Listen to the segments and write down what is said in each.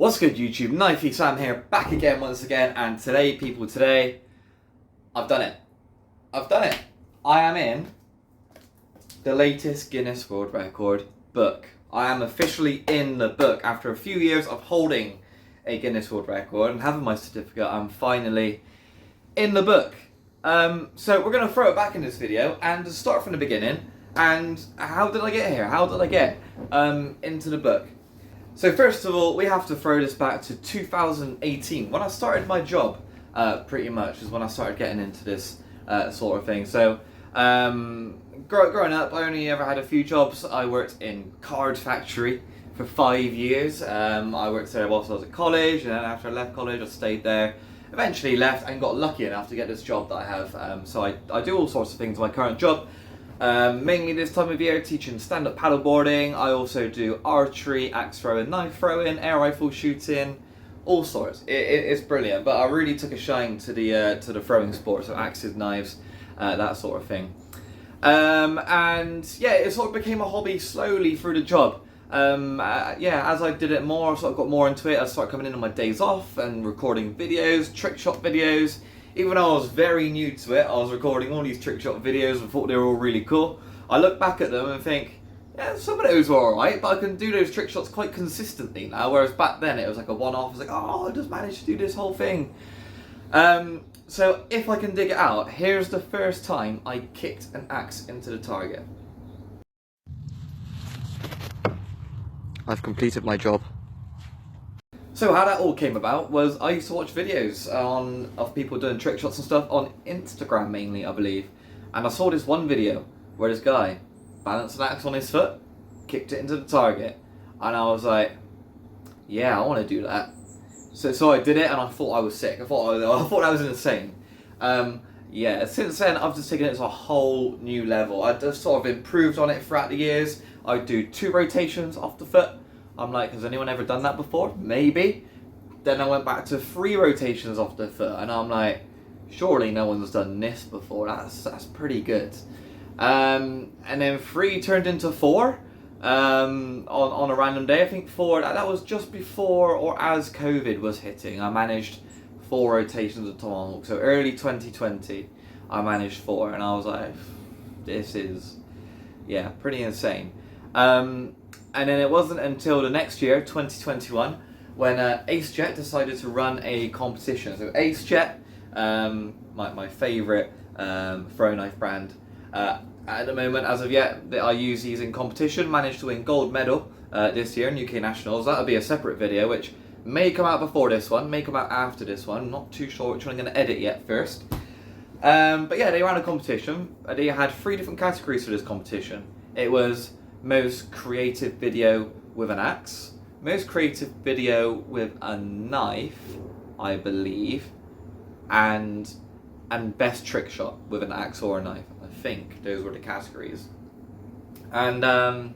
What's good, YouTube? Knifey Sam here, back again once again, and today, people, I've done it. I am in the latest Guinness World Record Book. I am officially in the book after a few years of holding a Guinness World Record and having my certificate. I'm finally in the book. So we're going to throw it back in this video and start from the beginning. And how did I get here? How did I get into the book? So first of all, we have to throw this back to 2018, when I started my job, pretty much, is when I started getting into this sort of thing. So, growing up, I only ever had a few jobs. I worked in card factory for 5 years. I worked there whilst I was at college, and then after I left college, I stayed there. Eventually left and got lucky enough to get this job that I have. So I do all sorts of things in my current job. Mainly this time of year, teaching stand-up paddleboarding. I also do archery, axe throwing, knife throwing, air rifle shooting, all sorts. It's brilliant, but I really took a shine to the throwing sport, so axes, knives, that sort of thing. And yeah, it sort of became a hobby slowly through the job. Yeah, as I did it more, sort of got more into it, I started coming in on my days off and recording videos, trick shot videos. Even though I was very new to it, I was recording all these trick shot videos and thought they were all really cool. I look back at them and think, yeah, some of those were alright, but I can do those trick shots quite consistently now, whereas back then it was like a one-off. I was like, oh, I just managed to do this whole thing. So if I can dig it out, here's the first time I kicked an axe into the target. I've completed my job. So how that all came about was I used to watch videos of people doing trick shots and stuff on Instagram mainly, I believe. And I saw this one video where this guy balanced an axe on his foot, kicked it into the target, and I was like, yeah, I want to do that. So I did it, and I thought I was sick. I thought I was insane. Yeah, since then I've just taken it to a whole new level. I just sort of improved on it throughout the years. I do 2 rotations off the foot. I'm like, has anyone ever done that before? Maybe. Then I went back to 3 rotations off the foot, and I'm like, surely no one's done this before. That's pretty good. And then 3 turned into 4 on a random day. I think 4. That was just before or as COVID was hitting. I managed 4 rotations of tomahawk. So early 2020, I managed 4, and I was like, this is, yeah, pretty insane. And then it wasn't until the next year, 2021, when AceJet decided to run a competition. So AceJet, my favourite throw knife brand at the moment, as of yet, that I use these in competition, managed to win gold medal this year in UK Nationals. That'll be a separate video, which may come out before this one, may come out after this one. Not too sure which one I'm going to edit yet first. But yeah, they ran a competition. They had 3 different categories for this competition. It was most creative video with an axe, most creative video with a knife, I believe, and best trick shot with an axe or a knife. I think those were the categories. And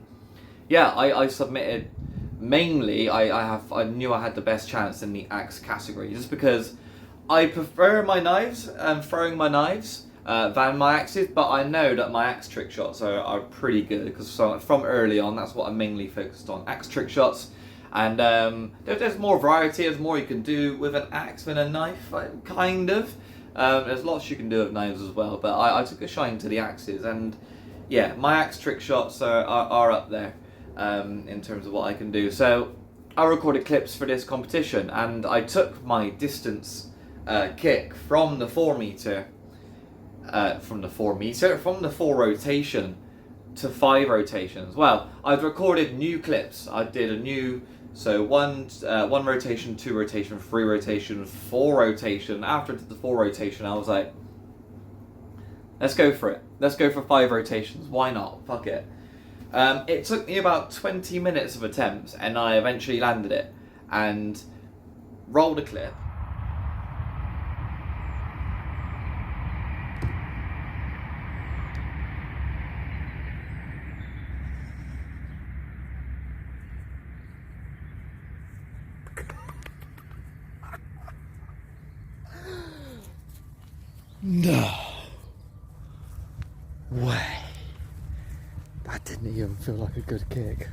yeah, I submitted mainly. I knew I had the best chance in the axe category, just because I prefer my knives and throwing my knives than my axes, but I know that my axe trick shots are pretty good, because from early on, that's what I mainly focused on, axe trick shots. And there's more variety, there's more you can do with an axe than a knife, kind of. There's lots you can do with knives as well, but I took a shine to the axes, and yeah, my axe trick shots are up there in terms of what I can do. So I recorded clips for this competition, and I took my distance kick from the 4 rotation to 5 rotations. Well, I've recorded new clips. I did a new, so one rotation, 2 rotation, 3 rotation, 4 rotation. After I did the 4 rotation, I was like, let's go for it. Let's go for 5 rotations. Why not? Fuck it. It took me about 20 minutes of attempts, and I eventually landed it and rolled a clip. No way. That didn't even feel like a good kick.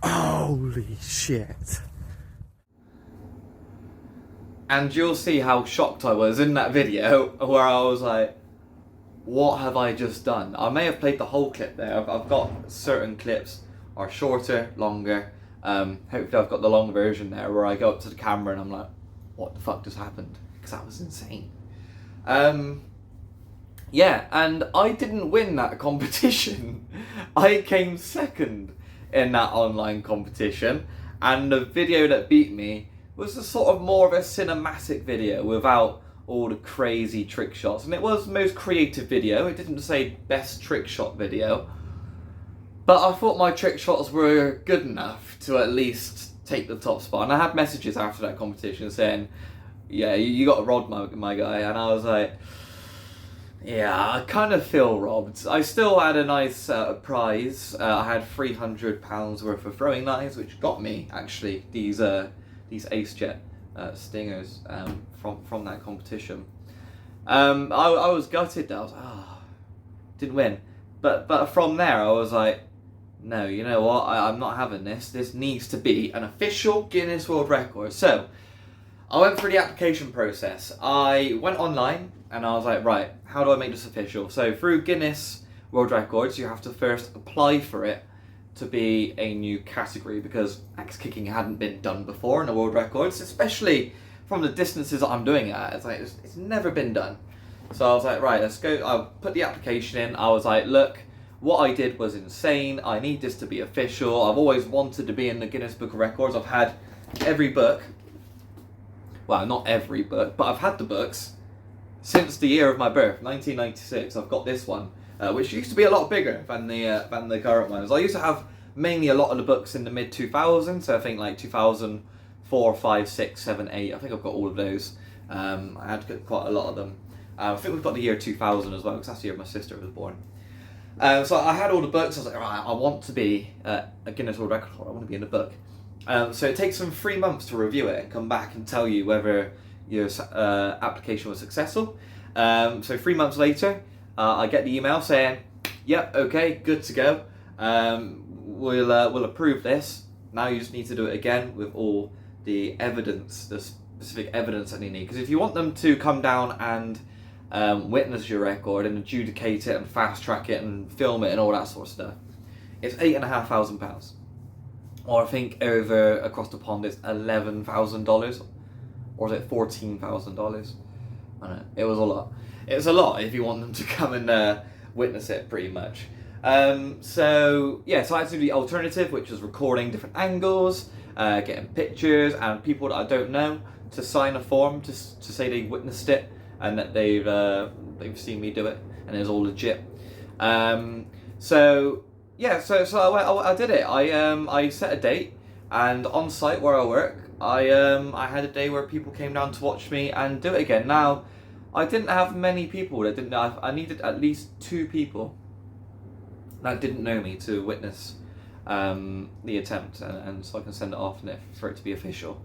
Holy shit. And you'll see how shocked I was in that video, where I was like, what have I just done? I may have played the whole clip there. I've got certain clips are shorter, longer. Hopefully I've got the long version there where I go up to the camera and I'm like, what the fuck just happened? Because that was insane. Yeah, and I didn't win that competition. I came second in that online competition, and the video that beat me was a sort of more of a cinematic video without all the crazy trick shots. And it was most creative video. It didn't say best trick shot video. But I thought my trick shots were good enough to at least take the top spot. And I had messages after that competition saying, yeah, you got robbed, my guy. And I was like, yeah, I kind of feel robbed. I still had a nice prize. I had £300 worth of throwing knives, which got me, actually, these Ace Jet Stingers from that competition. I was gutted that I was didn't win. But from there I was like, no, you know what, I'm not having this. This needs to be an official Guinness World Record. So I went through the application process. I went online and I was like, right, how do I make this official? So through Guinness World Records, you have to first apply for it to be a new category, because axe kicking hadn't been done before in the world records, especially from the distances that I'm doing it at. It's like, it's never been done. So I was like, right, let's go. I put the application in. I was like, look, what I did was insane. I need this to be official. I've always wanted to be in the Guinness Book of Records. I've had every book. Well, not every book, but I've had the books since the year of my birth, 1996. I've got this one, which used to be a lot bigger than the current ones. I used to have mainly a lot of the books in the mid 2000s, so I think like 2004, 5, 6, 7, 8. I think I've got all of those. I had quite a lot of them. I think we've got the year 2000 as well, because that's the year my sister was born. So I had all the books. I was like, right, I want to be a Guinness World Record holder. I want to be in the book. So it takes them 3 months to review it and come back and tell you whether your application was successful. So 3 months later, I get the email saying, yep, okay, good to go. We'll approve this. Now you just need to do it again with all the evidence, the specific evidence that you need. Because if you want them to come down and witness your record and adjudicate it and fast track it and film it and all that sort of stuff, it's £8,500. Or I think over across the pond it's $11,000, or is it $14,000? I don't know. It was a lot. It's a lot if you want them to come and witness it, pretty much. So I had to do the alternative, which was recording different angles, getting pictures, and people that I don't know to sign a form to say they witnessed it and that they've seen me do it and it was all legit. So I did it. I set a date, and on site where I work, I had a day where people came down to watch me and do it again. Now, I didn't have many people that didn't know. I needed at least 2 people that didn't know me to witness the attempt, and so I can send it off for it to be official.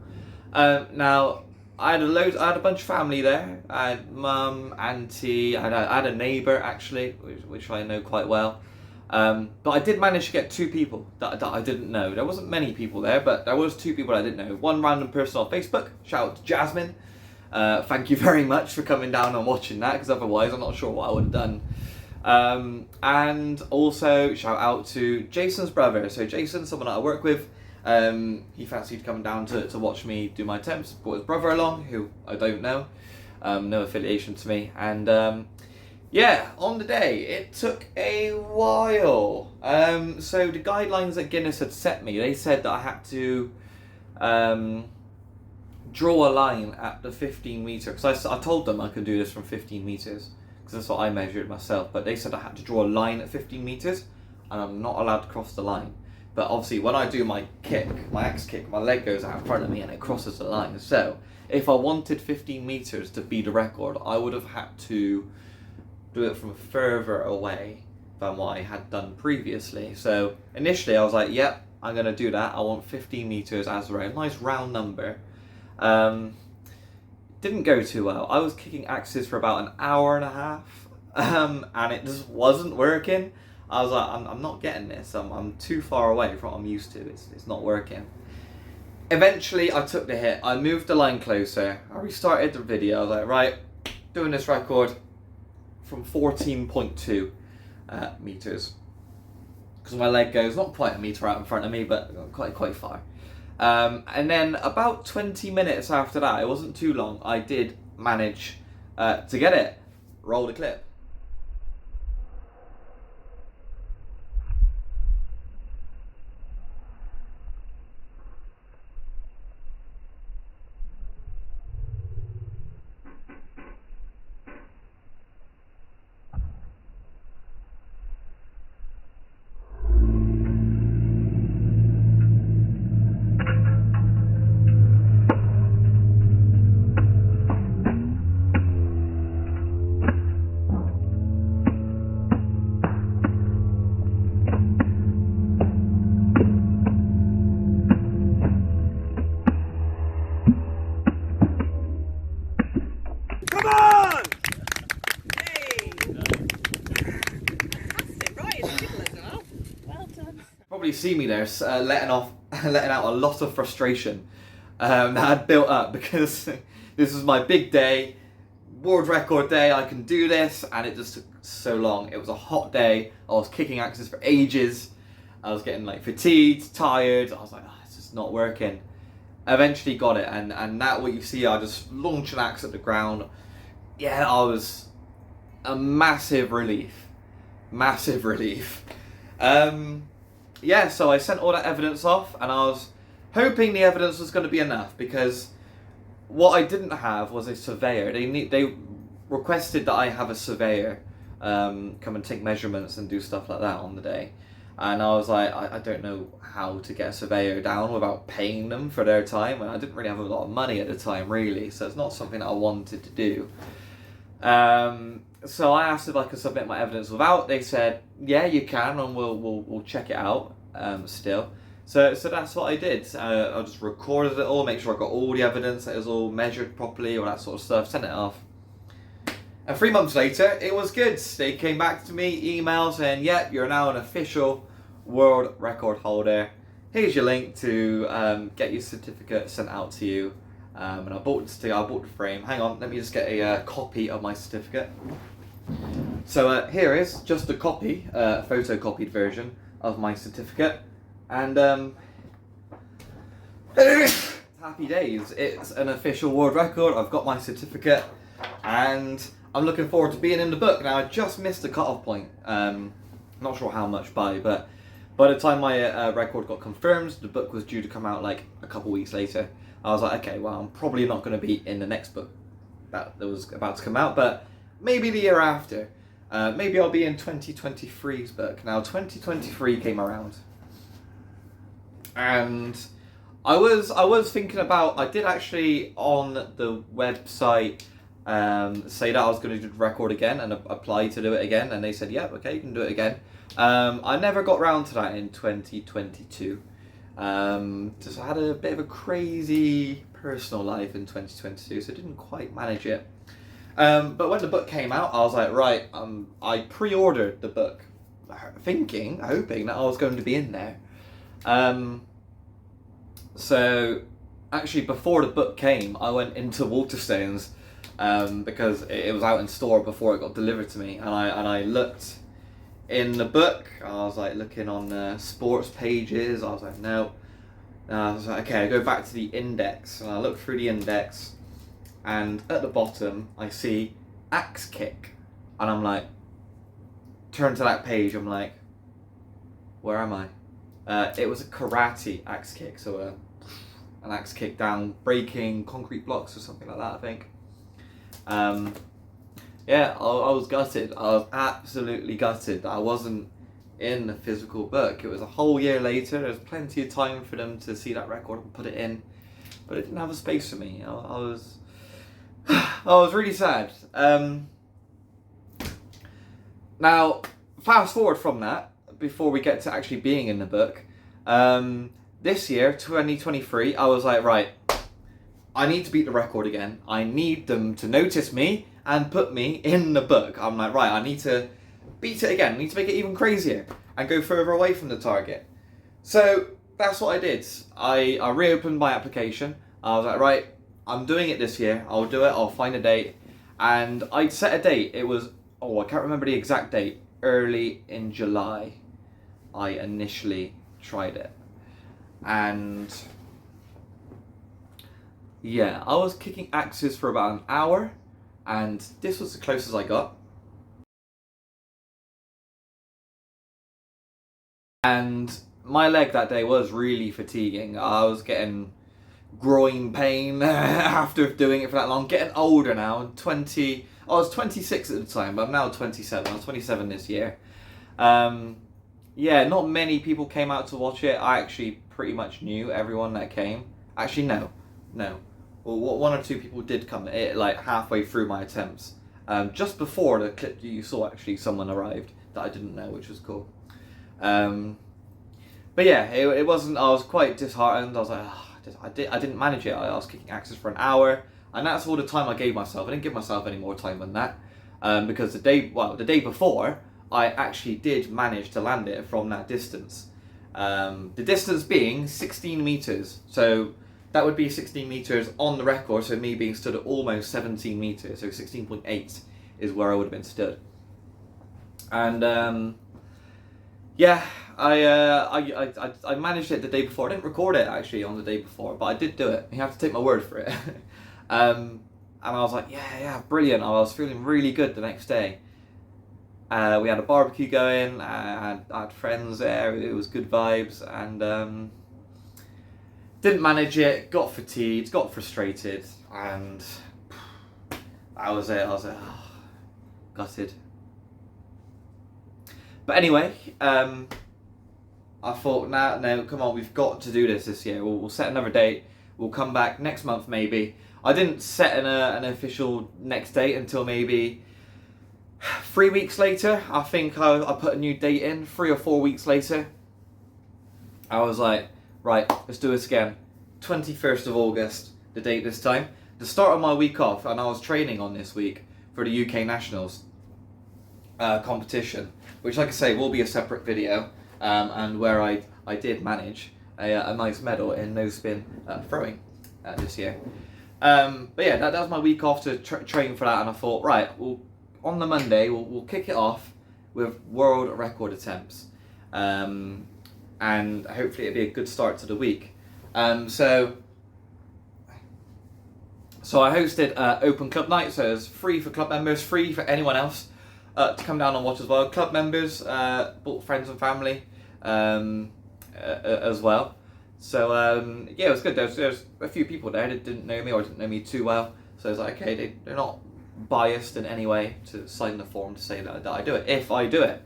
Now, I had a bunch of family there. I had mum, auntie, I had a neighbour actually, which I know quite well. But I did manage to get 2 people that I didn't know. There wasn't many people there, but there was 2 people I didn't know. One random person on Facebook. Shout out to Jasmine. Thank you very much for coming down and watching that, because otherwise I'm not sure what I would have done. And also shout out to Jason's brother. So Jason, someone that I work with, he fancied coming down to watch me do my attempts. Brought his brother along, who I don't know, no affiliation to me, and on the day it took a while. So the guidelines that Guinness had set me, they said that I had to draw a line at the 15 metre, because I told them I could do this from 15 metres, because that's what I measured myself, but they said I had to draw a line at 15 metres and I'm not allowed to cross the line. But obviously when I do my axe kick, my leg goes out in front of me and it crosses the line. So if I wanted 15 metres to be the record, I would have had to do it from further away than what I had done previously. So initially I was like, yep, I'm going to do that. I want 15 metres as a nice round number. Didn't go too well. I was kicking axes for about an hour and a half, and it just wasn't working. I was like, I'm not getting this. I'm too far away from what I'm used to. It's not working. Eventually, I took the hit. I moved the line closer. I restarted the video. I was like, right, doing this record from 14.2 meters. Because my leg goes not quite a meter out in front of me, but quite far. And then about 20 minutes after that, it wasn't too long, I did manage to get it. Roll the clip. Come on! Hey! Fantastic, right, it's people as well. Well done. Probably see me there letting out a lot of frustration that had built up because this was my big day, world record day, I can do this, and it just took so long. It was a hot day, I was kicking axes for ages, I was getting like fatigued, tired, I was like, oh, it's just not working. Eventually got it, and now what you see, I just launch an axe at the ground. Yeah, I was a massive relief. Yeah, so I sent all that evidence off, and I was hoping the evidence was going to be enough, because what I didn't have was a surveyor. They requested that I have a surveyor come and take measurements and do stuff like that on the day. And I was like, I don't know how to get a surveyor down without paying them for their time, and I didn't really have a lot of money at the time, really, so it's not something that I wanted to do. So I asked if I could submit my evidence without. They said, yeah, you can, and we'll check it out still. So that's what I did. I just recorded it all, make sure I got all the evidence, that it was all measured properly, all that sort of stuff, sent it off. And 3 months later, it was good. They came back to me, email saying, yep, you're now an official world record holder. Here's your link to get your certificate sent out to you. And I bought the frame. Hang on, let me just get a copy of my certificate. So here is just a copy, photocopied version of my certificate. And happy days. It's an official world record. I've got my certificate, and I'm looking forward to being in the book. Now, I just missed the cut-off point. Not sure how much but by the time my record got confirmed, the book was due to come out like a couple weeks later. I was like, okay, well, I'm probably not going to be in the next book that was about to come out, but maybe the year after. Maybe I'll be in 2023's book. Now, 2023 came around, and I was thinking about, I did actually on the website say that I was going to do the record again and apply to do it again, and they said, yep, okay, you can do it again. I never got round to that in 2022. Just I had a bit of a crazy personal life in 2022, so I didn't quite manage it. But when the book came out, I was like, right, I pre-ordered the book, hoping that I was going to be in there. So actually, before the book came, I went into Waterstones because it was out in store before it got delivered to me, and I looked in the book. I was like looking on sports pages. I was like, no. I was like, okay, I go back to the index, and I look through the index, and at the bottom I see axe kick, and I'm like, turn to that page. I'm like, where am I? It was a karate axe kick, so an axe kick down breaking concrete blocks or something like that, I think. Yeah, I was gutted. I was absolutely gutted that I wasn't in the physical book. It was a whole year later. There was plenty of time for them to see that record and put it in, but it didn't have a space for me. I was really sad. Now, fast forward from that, before we get to actually being in the book, this year, 2023, I was like, right, I need to beat the record again. I need them to notice me and put me in the book. I'm like, right, I need to beat it again. I need to make it even crazier and go further away from the target. So, that's what I did. I reopened my application. I was like, right, I'm doing it this year. I'll do it. I'll find a date. And I'd set a date. It was, I can't remember the exact date. Early in July, I initially tried it. And yeah, I was kicking axes for about an hour. And this was the closest I got. And my leg that day was really fatiguing. I was getting groin pain after doing it for that long. Getting older now, I was 26 at the time, but I'm now 27. I was 27 this year. Yeah, not many people came out to watch it. I actually pretty much knew everyone that came. Actually, no. Well, one or two people did come, like halfway through my attempts. Just before the clip you saw, actually, someone arrived that I didn't know, which was cool. But yeah, it wasn't. I was quite disheartened. I was like, I didn't manage it. I was kicking axes for an hour, and that's all the time I gave myself. I didn't give myself any more time than that, because the day before, I actually did manage to land it from that distance. The distance being 16 meters. So that would be 16 meters on the record. So me being stood at almost 17 meters. So 16.8 is where I would have been stood. And yeah, I managed it the day before. I didn't record it actually on the day before, but I did do it. You have to take my word for it. And I was like, yeah, brilliant. I was feeling really good the next day. We had a barbecue going. I had friends there. It was good vibes, and didn't manage it. Got fatigued. Got frustrated, and that was it. I was like, gutted. But anyway, I thought, no, come on, we've got to do this year. We'll set another date. We'll come back next month, maybe. I didn't set an official next date until maybe 3 weeks later. I think I put a new date in 3 or 4 weeks later. I was like, right, let's do this again. 21st of August, the date this time. The start of my week off, and I was training on this week for the UK Nationals competition, which, like I say, will be a separate video, and where I did manage a nice medal in no spin throwing this year. But yeah, that was my week off to train for that, and I thought, right, on the Monday we'll kick it off with world record attempts, and hopefully it'll be a good start to the week. So I hosted open club night, so it's free for club members, free for anyone else to come down and watch as well. Club members brought friends and family as well. So yeah, it was good. There's a few people there that didn't know me or didn't know me too well. So I was like, okay, they're not biased in any way to sign the form to say that I do it, if I do it.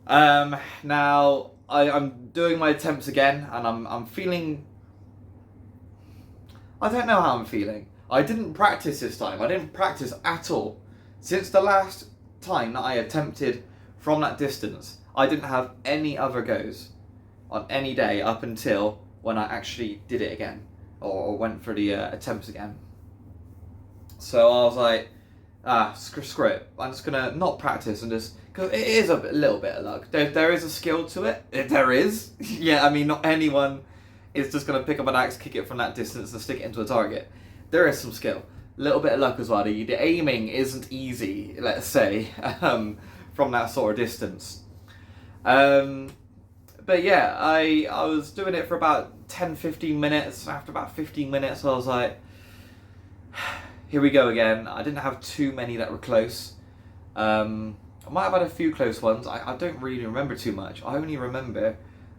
Now I'm doing my attempts again, and I'm feeling, I don't know how I'm feeling. I didn't practice this time. I didn't practice at all. Since the last time that I attempted from that distance, I didn't have any other goes on any day up until when I actually did it again, or went for the attempts again. So I was like, screw it. I'm just gonna not practice and just, because it is a little bit of luck. There is a skill to it. There is. Yeah, I mean, not anyone is just gonna pick up an axe, kick it from that distance, and stick it into a target. There is some skill. A little bit of luck as well. The aiming isn't easy, let's say, from that sort of distance. But yeah, I was doing it for about 10-15 minutes. After about 15 minutes, I was like, here we go again. I didn't have too many that were close. I might have had a few close ones. I don't really remember too much. I only remember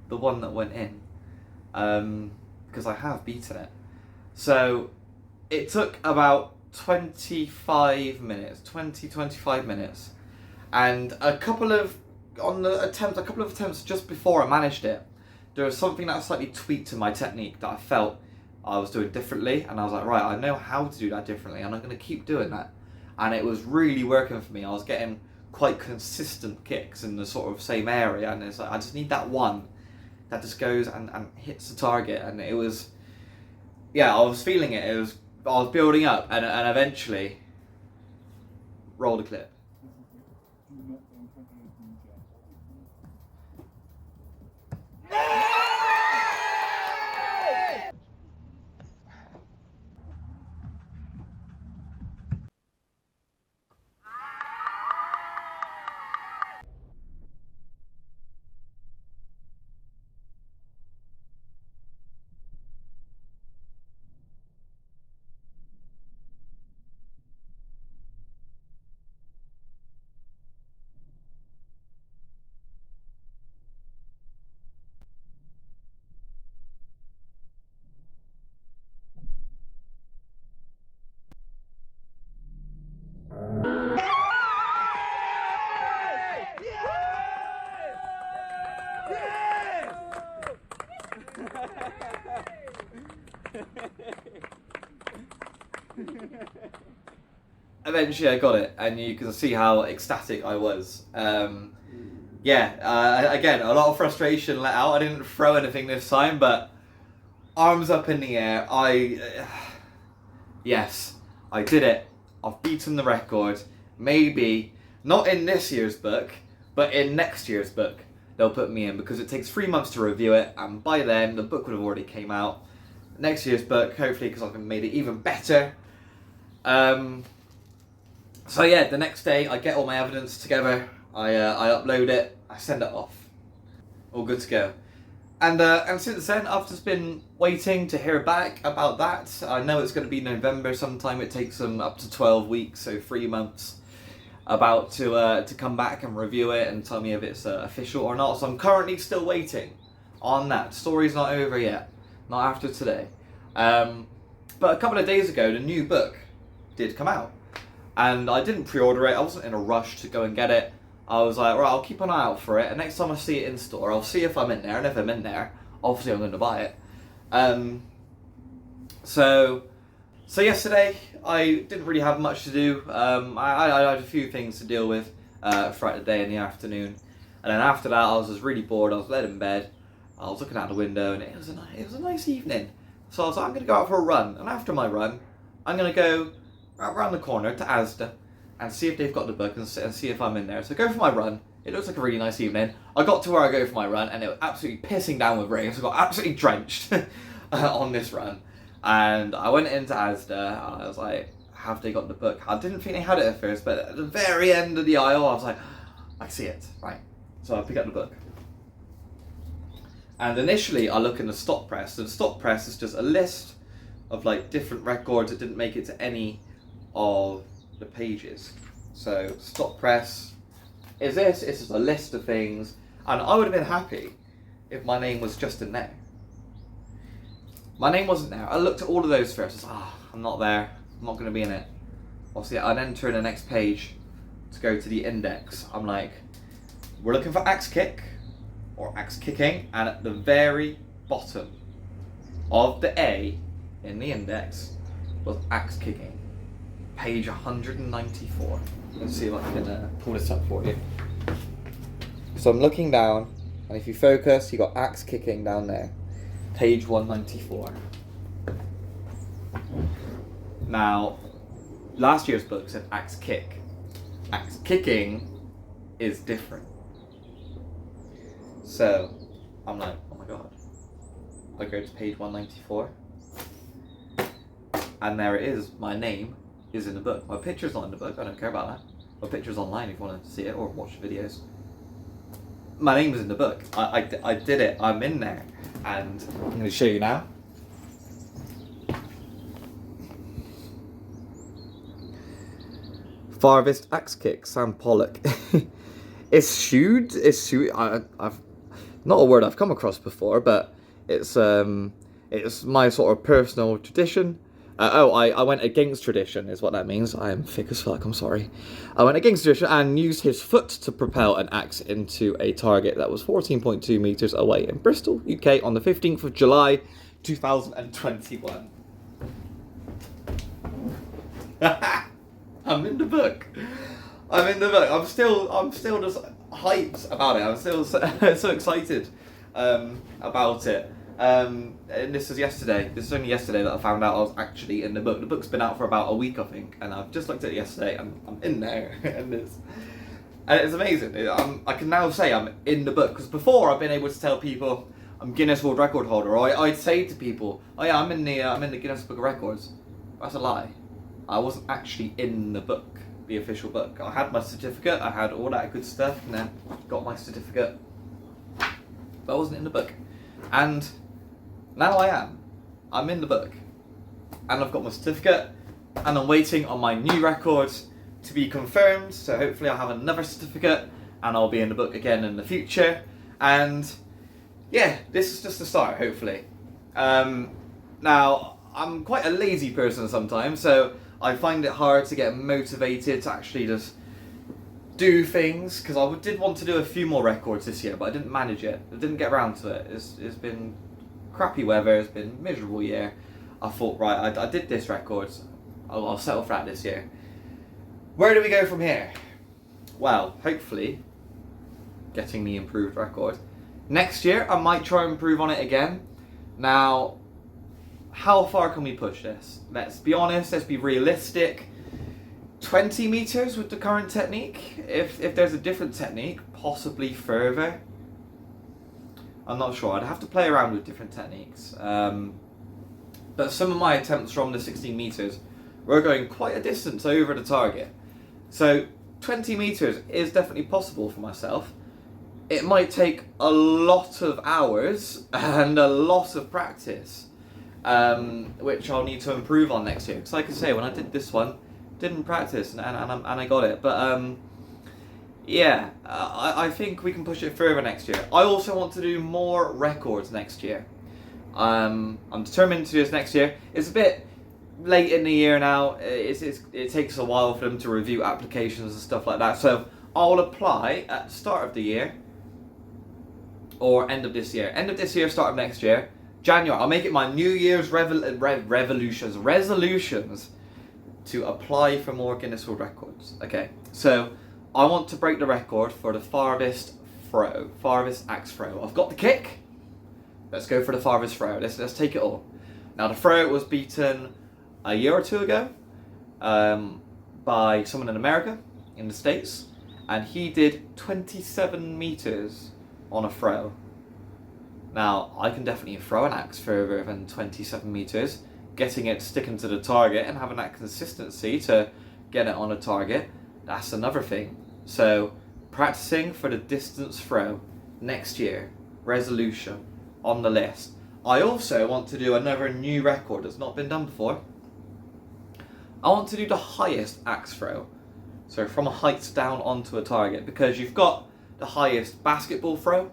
the one that went in, because I have beaten it. So it took about 25 minutes, and a couple of attempts just before I managed it, there was something that slightly tweaked in my technique that I felt I was doing differently, and I was like, right, I know how to do that differently, and I'm going to keep doing that. And it was really working for me. I was getting quite consistent kicks in the sort of same area, and it's like, I just need that one that just goes and hits the target. And it was, yeah, I was feeling it. I was building up, and eventually, roll the clip. Eventually I got it, and you can see how ecstatic I was. Again, a lot of frustration let out. I didn't throw anything this time, but arms up in the air. Yes, I did it. I've beaten the record. Maybe, not in this year's book, but in next year's book, they'll put me in, because it takes 3 months to review it, and by then, the book would have already came out. Next year's book, hopefully, because I've made it even better. So yeah, the next day, I get all my evidence together, I upload it, I send it off. All good to go. And since then, I've just been waiting to hear back about that. I know it's going to be November sometime. It takes them up to 12 weeks, so 3 months, about to come back and review it and tell me if it's official or not. So I'm currently still waiting on that. Story's not over yet, not after today. But a couple of days ago, the new book did come out, and I didn't pre-order it. I wasn't in a rush to go and get it. I was like, right, I'll keep an eye out for it, and next time I see it in store, I'll see if I'm in there, and if I'm in there, obviously I'm going to buy it. So yesterday, I didn't really have much to do. I had a few things to deal with throughout the day and the afternoon, and then after that, I was just really bored. I was laid in bed, I was looking out the window, and it was a nice evening. So I was like, I'm going to go out for a run, and after my run, I'm going to go around the corner to Asda and see if they've got the book and see if I'm in there. So I go for my run. It looks like a really nice evening. I got to where I go for my run, and it was absolutely pissing down with rain, so I got absolutely drenched on this run. And I went into Asda, and I was like, have they got the book? I didn't think they had it at first, but at the very end of the aisle, I was like, I see it, right. So I pick up the book. And initially, I look in the stock press. So the stock press is just a list of like different records that didn't make it to any of the pages. So stock press is this. It's just a list of things, and I would have been happy if my name was just in there. My name wasn't there. I looked at all of those first. I was like, I'm not there. I'm not going to be in it. Obviously, I'd enter in the next page to go to the index. I'm like, we're looking for axe kick or axe kicking, and at the very bottom of the A in the index was axe kicking, page 194. Let's see if I can pull this up for you. So I'm looking down, and if you focus, you got axe kicking down there, page 194. Now, last year's book said axe kick. Axe kicking is different. So I'm like, oh my god. I go to page 194, and there it is. My name is in the book. My picture's not in the book. I don't care about that. My picture's online if you want to see it or watch the videos. My name is in the book. I did it. I'm in there, and I'm going to show you now. Farthest axe kick, Sam Pollock. It's shoed. I've not a word I've come across before, but it's my sort of personal tradition. I went against tradition, is what that means. I am thick as fuck, I'm sorry. I went against tradition and used his foot to propel an axe into a target that was 14.2 metres away in Bristol, UK, on the 15th of July, 2021. I'm in the book. I'm still just hyped about it. I'm still so excited about it. And this is yesterday. This is only yesterday that I found out I was actually in the book. The book's been out for about a week, I think, and I've just looked at it yesterday, and I'm in there, and it's amazing. I can now say I'm in the book, because before I've been able to tell people I'm Guinness World Record holder, or I'd say to people, oh yeah, I'm in the Guinness Book of Records. That's a lie. I wasn't actually in the book, the official book. I had my certificate, I had all that good stuff, and then got my certificate, but I wasn't in the book. And now I am. I'm in the book, and I've got my certificate, and I'm waiting on my new records to be confirmed, so hopefully I'll have another certificate, and I'll be in the book again in the future. And yeah, this is just the start, hopefully. Now, I'm quite a lazy person sometimes, so I find it hard to get motivated to actually just do things, because I did want to do a few more records this year, but I didn't manage it. I didn't get around to it. It's been crappy weather, it's been a miserable year. I thought, right, I did this record. I'll settle for that this year. Where do we go from here? Well, hopefully, getting the improved record. Next year, I might try and improve on it again. Now, how far can we push this? Let's be honest, let's be realistic. 20 meters with the current technique. If there's a different technique, possibly further. I'm not sure. I'd have to play around with different techniques. But some of my attempts from the 16 meters were going quite a distance over the target. So 20 meters is definitely possible for myself. It might take a lot of hours and a lot of practice, which I'll need to improve on next year. Because like I say, when I did this one, didn't practice and I got it. But yeah, I think we can push it further next year. I also want to do more records next year. I'm determined to do this next year. It's a bit late in the year now. It takes a while for them to review applications and stuff like that. So I'll apply at the start of the year or end of this year. End of this year, start of next year. January. I'll make it my New Year's resolutions to apply for more Guinness World Records. Okay, so I want to break the record for the farthest axe throw. I've got the kick. Let's go for the farthest throw. Let's take it all. Now the throw was beaten a year or two ago by someone in America, in the States, and he did 27 meters on a throw. Now I can definitely throw an axe further than 27 meters. Getting it sticking to the target and having that consistency to get it on a target, that's another thing. So practicing for the distance throw next year, resolution on the list. I also want to do another new record that's not been done before. I want to do the highest axe throw. So from a height down onto a target, because you've got the highest basketball throw,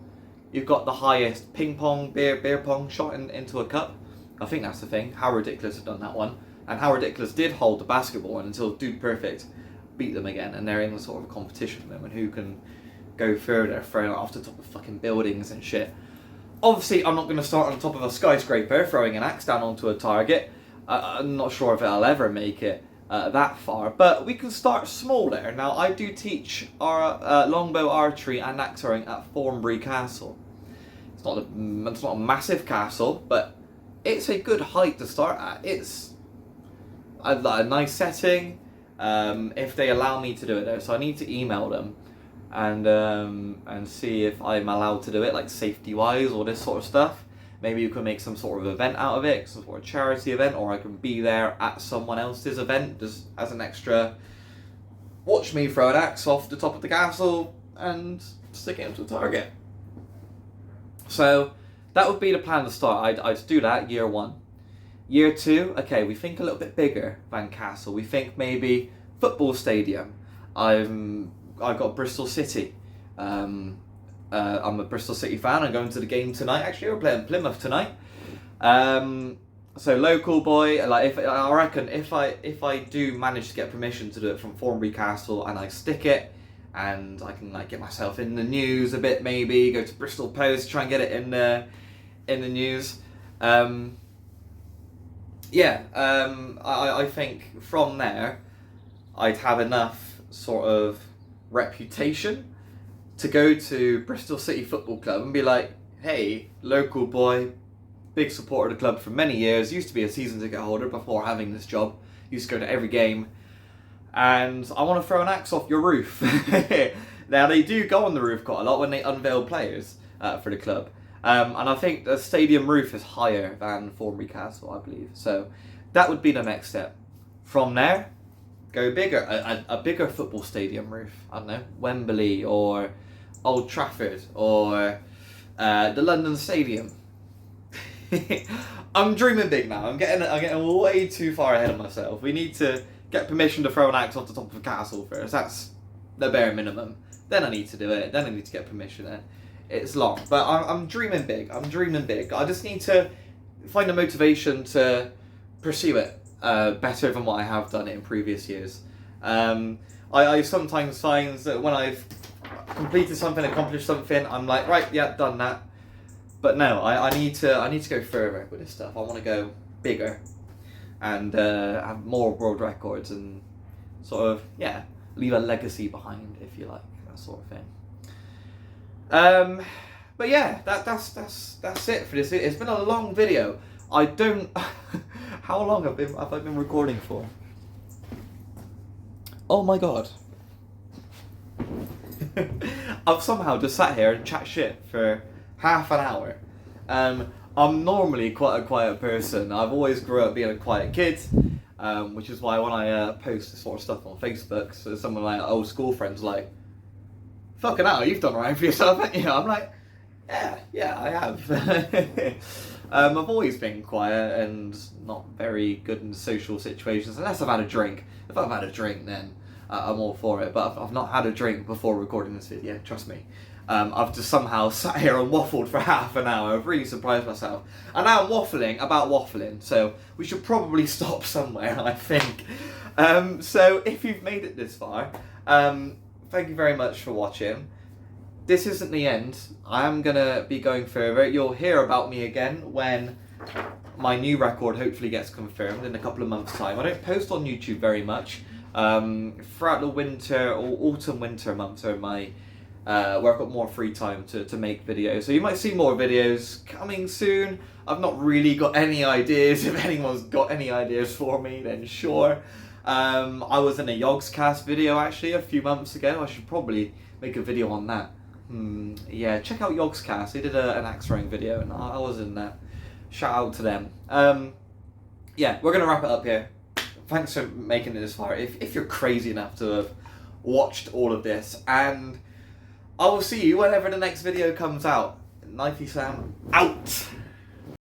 you've got the highest ping pong, beer pong shot into a cup. I think that's the thing. How Ridiculous have done that one. And How Ridiculous did hold the basketball one until Dude Perfect beat them again. And they're in a sort of competition with them and who can go further, throwing it off the top of fucking buildings and shit. Obviously, I'm not going to start on top of a skyscraper throwing an axe down onto a target. I'm not sure if I'll ever make it that far. But we can start smaller. Now, I do teach our longbow archery and axe throwing at Thornbury Castle. It's not a massive castle, but it's a good height to start at. It's a nice setting, if they allow me to do it though. So I need to email them and see if I'm allowed to do it, like safety wise or this sort of stuff. Maybe you can make some sort of event out of it, some sort of charity event, or I can be there at someone else's event just as an extra. Watch me throw an axe off the top of the castle and stick it into a target. So that would be the plan to start. I'd do that year one. Year two, okay, we think a little bit bigger than castle. We think maybe football stadium. I've got Bristol City. I'm a Bristol City fan. I'm going to the game tonight. Actually, we're playing Plymouth tonight. So local boy. Like I reckon if I do manage to get permission to do it from Thornbury Castle and I stick it, and I can like get myself in the news a bit, maybe go to Bristol Post, try and get it in the news. I think from there I'd have enough sort of reputation to go to Bristol City Football Club and be like, hey, local boy, big supporter of the club for many years, used to be a season ticket holder before having this job, used to go to every game, and I want to throw an axe off your roof. Now they do go on the roof quite a lot when they unveil players for the club. And I think the stadium roof is higher than Thornbury Castle, I believe. So that would be the next step. From there, go bigger. A bigger football stadium roof. I don't know, Wembley or Old Trafford or the London Stadium. I'm dreaming big now. I'm getting way too far ahead of myself. We need to get permission to throw an axe off the top of a castle first. That's the bare minimum. Then I need to do it. Then I need to get permission. It's long, but I'm dreaming big. I just need to find the motivation to pursue it better than what I have done it in previous years. I sometimes find that when I've completed something, accomplished something, I'm like, right, yeah, done that. But no, I need to go further with this stuff. I want to go bigger. and have more world records and sort of, yeah, leave a legacy behind, if you like, that sort of thing. But yeah, that's it for this. It's been a long video. I don't. How long have I been recording for? Oh my god. I've somehow just sat here and chat shit for half an hour. I'm normally quite a quiet person. I've always grew up being a quiet kid, which is why when I post this sort of stuff on Facebook, so someone like old school friends like, "Fucking hell, you've done right for yourself, haven't you?" I'm like, yeah, I have. I've always been quiet and not very good in social situations, unless I've had a drink. If I've had a drink, then I'm all for it. But I've not had a drink before recording this video, trust me. I've just somehow sat here and waffled for half an hour. I've really surprised myself. And now I'm waffling about waffling, so we should probably stop somewhere, I think. So if you've made it this far, thank you very much for watching. This isn't the end. I am going to be going further. You'll hear about me again when my new record hopefully gets confirmed in a couple of months' time. I don't post on YouTube very much. Throughout the winter or autumn-winter months are my where I've got more free time to make videos. So you might see more videos coming soon. I've not really got any ideas. If anyone's got any ideas for me, then sure. I was in a Yogscast video actually a few months ago. I should probably make a video on that. Yeah, check out Yogscast. They did an axe throwing video and I was in that. Shout out to them. Yeah, we're going to wrap it up here. Thanks for making it this far. If you're crazy enough to have watched all of this, and I will see you whenever the next video comes out. Knifey Sam, out!